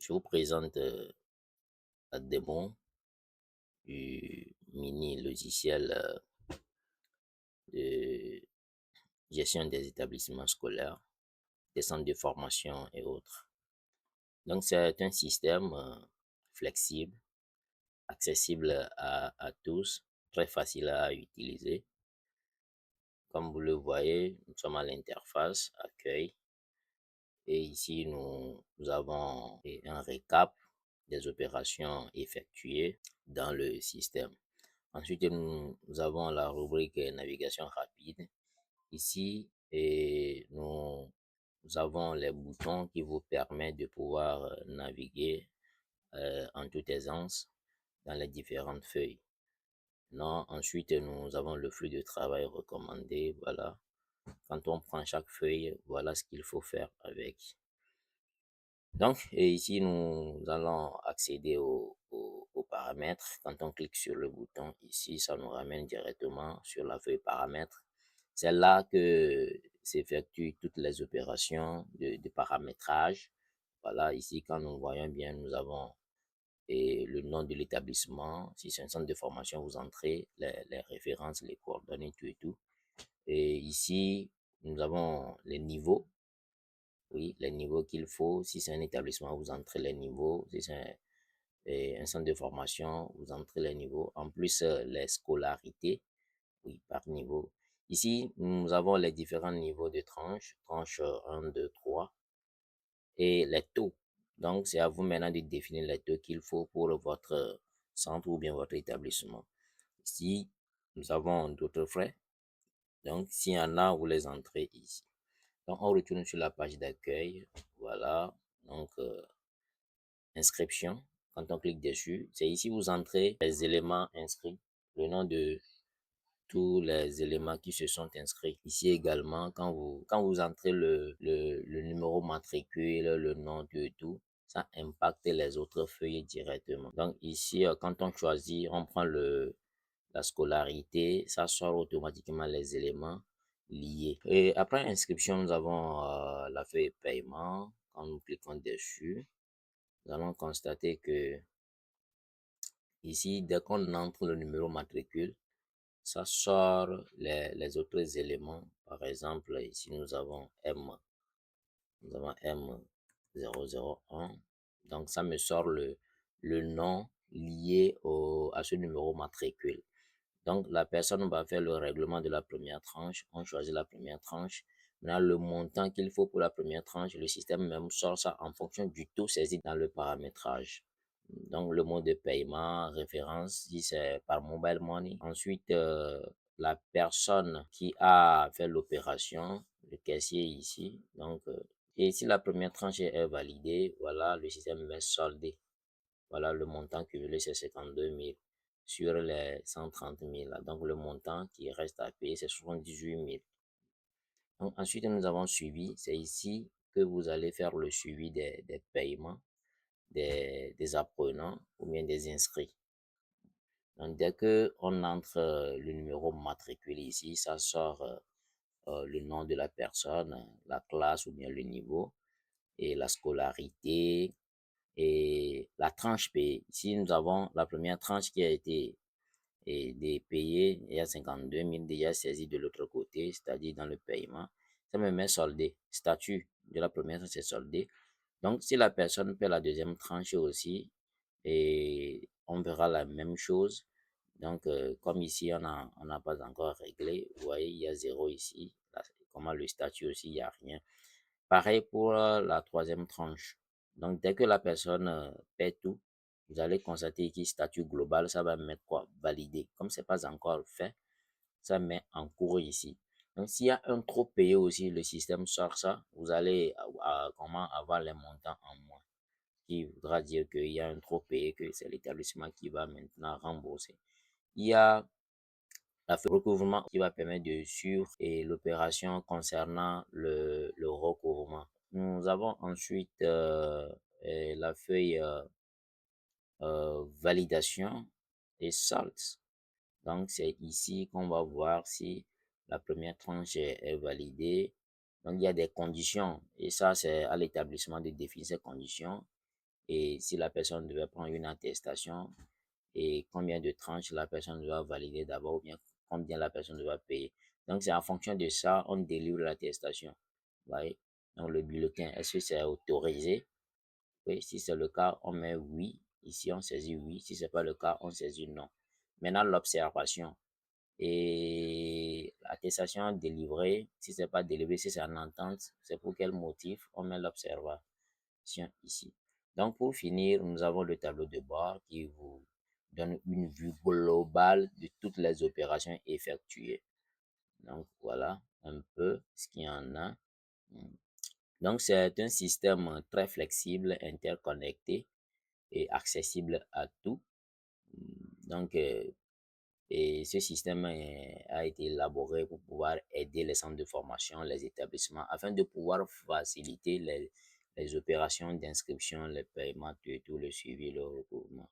Je vous présente la démo du mini logiciel de gestion des établissements scolaires, des centres de formation et autres. Donc, c'est un système flexible, accessible à tous, très facile à utiliser. Comme vous le voyez, nous sommes à l'interface accueil et ici, nous avons un récap des opérations effectuées dans le système. Ensuite, nous avons la rubrique navigation rapide. Ici, nous avons les boutons qui vous permettent de pouvoir naviguer en toute aisance dans les différentes feuilles. Non, ensuite, nous avons le flux de travail recommandé. Voilà. Quand on prend chaque feuille, voilà ce qu'il faut faire avec. Donc, et ici, nous allons accéder aux paramètres. Quand on clique sur le bouton ici, ça nous ramène directement sur la feuille paramètres. C'est là que s'effectuent toutes les opérations de paramétrage. Voilà, ici, quand nous voyons bien, nous avons le nom de l'établissement. Si c'est un centre de formation, vous entrez les références, les coordonnées, tout et tout. Et ici, nous avons les niveaux. Oui, les niveaux qu'il faut. Si c'est un établissement, vous entrez les niveaux. Si c'est un centre de formation, vous entrez les niveaux. En plus, les scolarités, oui, par niveau. Ici, nous avons les différents niveaux de tranches, tranche 1, 2, 3, et les taux. Donc, c'est à vous maintenant de définir les taux qu'il faut pour votre centre ou bien votre établissement. Ici, nous avons d'autres frais. Donc, s'il y en a, vous les entrez ici. Donc, on retourne sur la page d'accueil. Voilà. Donc, inscription. Quand on clique dessus, c'est ici vous entrez les éléments inscrits, le nom de tous les éléments qui se sont inscrits. Ici également, quand vous entrez le numéro matricule, le nom de tout, ça impacte les autres feuilles directement. Donc ici, quand on choisit, on prend la scolarité, ça sort automatiquement les éléments liés. Et après inscription, nous avons la feuille paiement. Quand nous cliquons dessus, nous allons constater que ici, dès qu'on entre le numéro matricule, ça sort les autres éléments. Par exemple, ici, nous avons M001. Donc, ça me sort le nom lié à ce numéro matricule. Donc, la personne va faire le règlement de la première tranche. On choisit la première tranche. Maintenant, le montant qu'il faut pour la première tranche, le système même sort ça en fonction du taux saisi dans le paramétrage. Donc, le mode de paiement, référence, si c'est par mobile money. Ensuite, la personne qui a fait l'opération, le caissier ici. Donc, et si la première tranche est validée, voilà, le système met soldé. Voilà, le montant cumulé, c'est 52 000 sur les 130 000. Donc, le montant qui reste à payer, c'est 78 000. Donc, ensuite, nous avons suivi. C'est ici que vous allez faire le suivi des paiements des apprenants ou bien des inscrits. Donc, dès que on entre le numéro matriculé ici, ça sort le nom de la personne, la classe ou bien le niveau et la scolarité et la tranche payée. Ici, nous avons la première tranche qui a été payée. Il y a 52 000 déjà saisis de l'autre côté, c'est-à-dire dans le paiement. Ça me met soldé. Statut de la première tranche, c'est soldé. Donc, si la personne paie la deuxième tranche aussi, et on verra la même chose. Donc, comme ici, on n'a pas encore réglé, vous voyez, il y a 0 ici. Là, comment le statut aussi, il n'y a rien. Pareil pour la troisième tranche. Donc, dès que la personne paie tout, vous allez constater ici statut global, ça va mettre quoi? Validé. Comme c'est pas encore fait, ça met en cours ici. Donc, s'il y a un trop payé aussi, le système sort ça. Vous allez comment avoir les montants en moins. Qui voudra dire qu'il y a un trop payé, que c'est l'établissement qui va maintenant rembourser. Il y a la feuille recouvrement qui va permettre de suivre et l'opération concernant le recouvrement. Nous avons ensuite la feuille validation et solde. Donc, c'est ici qu'on va voir si la première tranche est validée. Donc, il y a des conditions et ça, c'est à l'établissement de définir ces conditions. et si la personne devait prendre une attestation et combien de tranches la personne doit valider d'abord ou bien combien la personne doit payer. Donc, c'est en fonction de ça, on délivre l'attestation. Vous voyez? Donc, le bulletin, est-ce que c'est autorisé? Oui, si c'est le cas, on met oui. Ici, on saisit oui. Si c'est pas le cas, on saisit non. Maintenant, l'observation. Et l'attestation délivrée, si c'est pas délivré, si c'est en entente, c'est pour quel motif? On met l'observation ici. Donc, pour finir, nous avons le tableau de bord qui vous donne une vue globale de toutes les opérations effectuées. Donc, voilà un peu ce qu'il y en a. Donc, c'est un système très flexible, interconnecté et accessible à tout. Donc, et ce système a été élaboré pour pouvoir aider les centres de formation, les établissements, afin de pouvoir faciliter les opérations d'inscription, les paiements, tout le suivi, le recouvrement.